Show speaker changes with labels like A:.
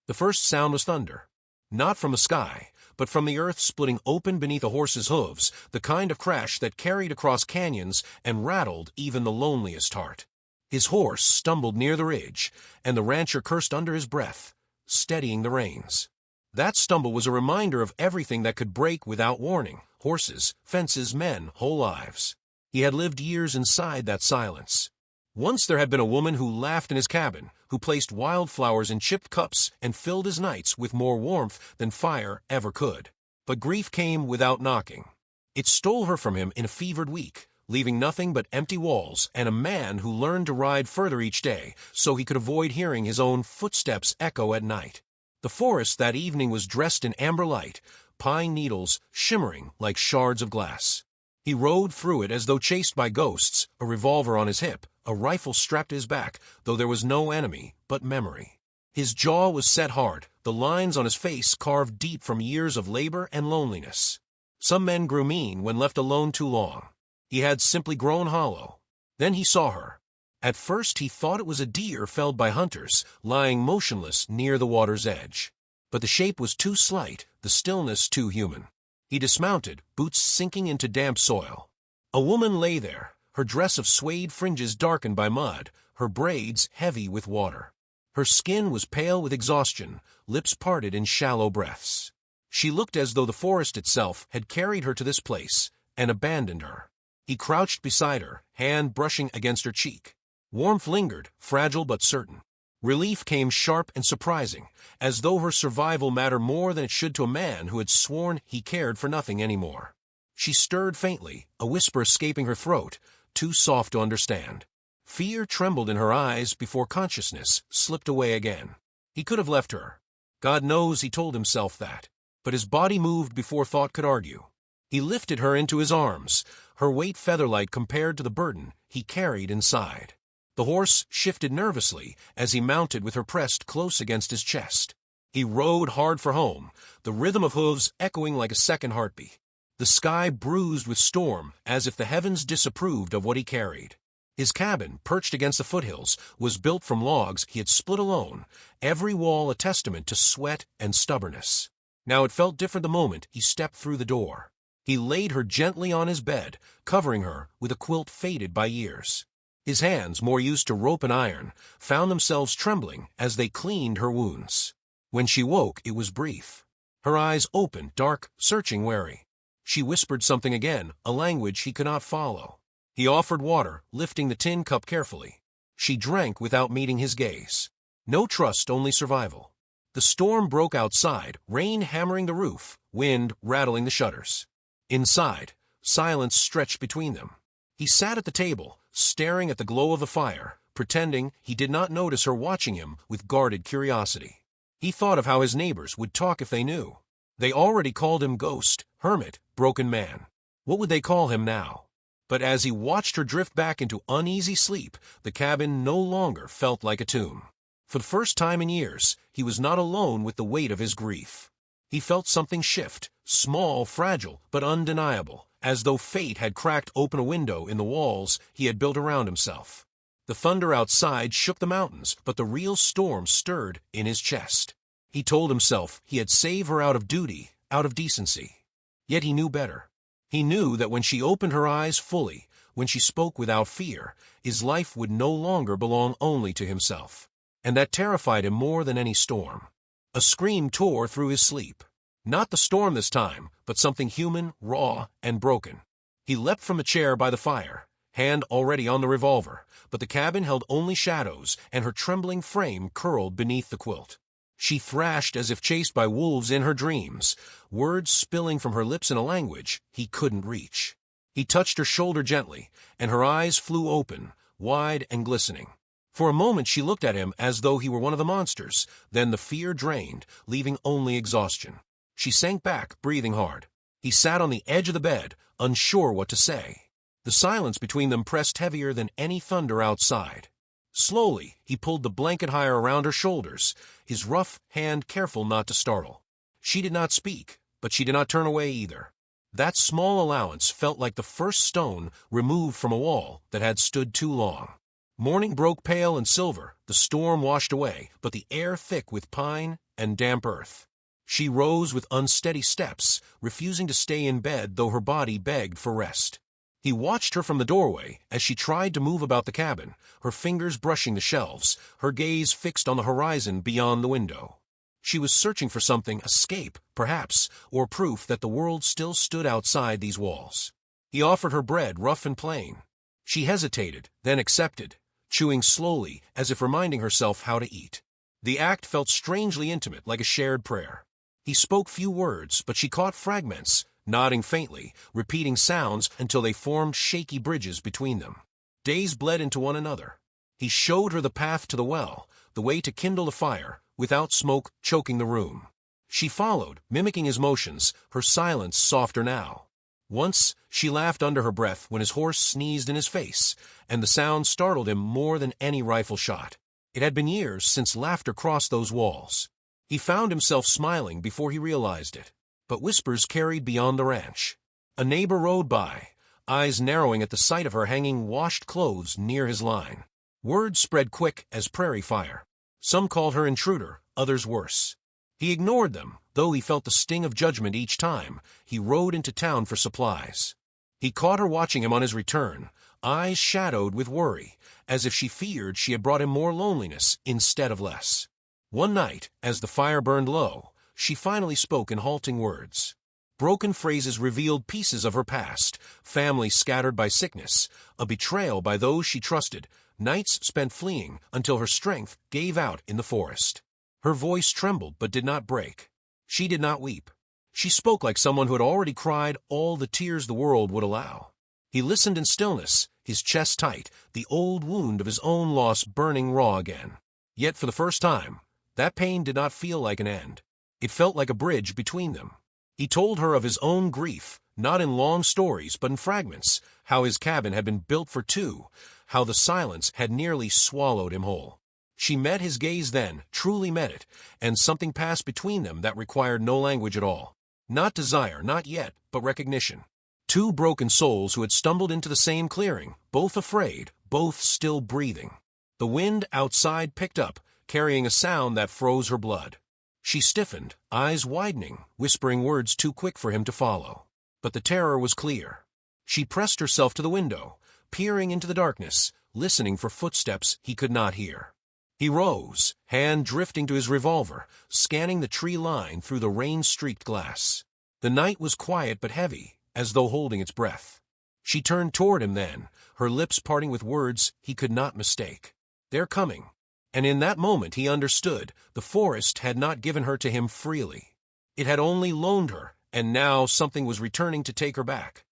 A: The first sound was thunder. Not from the sky, but from the earth splitting open beneath a horse's hooves, the kind of crash that carried across canyons and rattled even the loneliest heart. His horse stumbled near the ridge, and the rancher cursed under his breath, steadying the reins. That stumble was a reminder of everything that could break without warning: horses, fences, men, whole lives. He had lived years inside that silence. Once there had been a woman who laughed in his cabin, who placed wildflowers in chipped cups and filled his nights with more warmth than fire ever could. But grief came without knocking. It stole her from him in a fevered week, leaving nothing but empty walls and a man who learned to ride further each day so he could avoid hearing his own footsteps echo at night. The forest that evening was dressed in amber light, pine needles shimmering like shards of glass. He rode through it as though chased by ghosts, a revolver on his hip, a rifle strapped to his back, though there was no enemy but memory. His jaw was set hard, the lines on his face carved deep from years of labor and loneliness. Some men grew mean when left alone too long. He had simply grown hollow. Then he saw her. At first he thought it was a deer felled by hunters, lying motionless near the water's edge. But the shape was too slight, the stillness too human. He dismounted, boots sinking into damp soil. A woman lay there, her dress of suede fringes darkened by mud, her braids heavy with water. Her skin was pale with exhaustion, lips parted in shallow breaths. She looked as though the forest itself had carried her to this place and abandoned her. He crouched beside her, hand brushing against her cheek. Warmth lingered, fragile but certain. Relief came sharp and surprising, as though her survival mattered more than it should to a man who had sworn he cared for nothing anymore. She stirred faintly, a whisper escaping her throat, too soft to understand. Fear trembled in her eyes before consciousness slipped away again. He could have left her. God knows he told himself that. But his body moved before thought could argue. He lifted her into his arms, her weight featherlight compared to the burden he carried inside. The horse shifted nervously as he mounted with her pressed close against his chest. He rode hard for home, the rhythm of hooves echoing like a second heartbeat. The sky bruised with storm, as if the heavens disapproved of what he carried. His cabin, perched against the foothills, was built from logs he had split alone, every wall a testament to sweat and stubbornness. Now it felt different the moment he stepped through the door. He laid her gently on his bed, covering her with a quilt faded by years. His hands, more used to rope and iron, found themselves trembling as they cleaned her wounds. When she woke, it was brief. Her eyes opened, dark, searching, wary. She whispered something again, a language he could not follow. He offered water, lifting the tin cup carefully. She drank without meeting his gaze. No trust, only survival. The storm broke outside, rain hammering the roof, wind rattling the shutters. Inside, silence stretched between them. He sat at the table, staring at the glow of the fire, pretending he did not notice her watching him with guarded curiosity. He thought of how his neighbors would talk if they knew. They already called him ghost, hermit, broken man. What would they call him now? But as he watched her drift back into uneasy sleep, the cabin no longer felt like a tomb. For the first time in years, he was not alone with the weight of his grief. He felt something shift, small, fragile, but undeniable, as though fate had cracked open a window in the walls he had built around himself. The thunder outside shook the mountains, but the real storm stirred in his chest. He told himself he had saved her out of duty, out of decency. Yet he knew better. He knew that when she opened her eyes fully, when she spoke without fear, his life would no longer belong only to himself. And that terrified him more than any storm. A scream tore through his sleep. Not the storm this time, but something human, raw, and broken. He leapt from the chair by the fire, hand already on the revolver, but the cabin held only shadows, and her trembling frame curled beneath the quilt. She thrashed as if chased by wolves in her dreams, words spilling from her lips in a language he couldn't reach. He touched her shoulder gently, and her eyes flew open, wide and glistening. For a moment she looked at him as though he were one of the monsters, then the fear drained, leaving only exhaustion. She sank back, breathing hard. He sat on the edge of the bed, unsure what to say. The silence between them pressed heavier than any thunder outside. Slowly, he pulled the blanket higher around her shoulders, his rough hand careful not to startle. She did not speak, but she did not turn away either. That small allowance felt like the first stone removed from a wall that had stood too long. Morning broke pale and silver, the storm washed away, but the air thick with pine and damp earth. She rose with unsteady steps, refusing to stay in bed though her body begged for rest. He watched her from the doorway as she tried to move about the cabin, her fingers brushing the shelves, her gaze fixed on the horizon beyond the window. She was searching for something, escape, perhaps, or proof that the world still stood outside these walls. He offered her bread, rough and plain. She hesitated, then accepted, chewing slowly as if reminding herself how to eat. The act felt strangely intimate, like a shared prayer. He spoke few words, but she caught fragments, nodding faintly, repeating sounds until they formed shaky bridges between them. Days bled into one another. He showed her the path to the well, the way to kindle the fire, without smoke choking the room. She followed, mimicking his motions, her silence softer now. Once, she laughed under her breath when his horse sneezed in his face, and the sound startled him more than any rifle shot. It had been years since laughter crossed those walls. He found himself smiling before he realized it. But whispers carried beyond the ranch. A neighbor rode by, eyes narrowing at the sight of her hanging washed clothes near his line. Words spread quick as prairie fire. Some called her intruder, others worse. He ignored them, though he felt the sting of judgment each time he rode into town for supplies. He caught her watching him on his return, eyes shadowed with worry, as if she feared she had brought him more loneliness instead of less. One night, as the fire burned low, she finally spoke in halting words. Broken phrases revealed pieces of her past, family scattered by sickness, a betrayal by those she trusted, nights spent fleeing until her strength gave out in the forest. Her voice trembled but did not break. She did not weep. She spoke like someone who had already cried all the tears the world would allow. He listened in stillness, his chest tight, the old wound of his own loss burning raw again. Yet for the first time, that pain did not feel like an end. It felt like a bridge between them. He told her of his own grief, not in long stories but in fragments, how his cabin had been built for two, how the silence had nearly swallowed him whole. She met his gaze then, truly met it, and something passed between them that required no language at all. Not desire, not yet, but recognition. Two broken souls who had stumbled into the same clearing, both afraid, both still breathing. The wind outside picked up, carrying a sound that froze her blood. She stiffened, eyes widening, whispering words too quick for him to follow. But the terror was clear. She pressed herself to the window, peering into the darkness, listening for footsteps he could not hear. He rose, hand drifting to his revolver, scanning the tree line through the rain-streaked glass. The night was quiet but heavy, as though holding its breath. She turned toward him then, her lips parting with words he could not mistake. "They're coming." And in that moment he understood the forest had not given her to him freely. It had only loaned her, and now something was returning to take her back.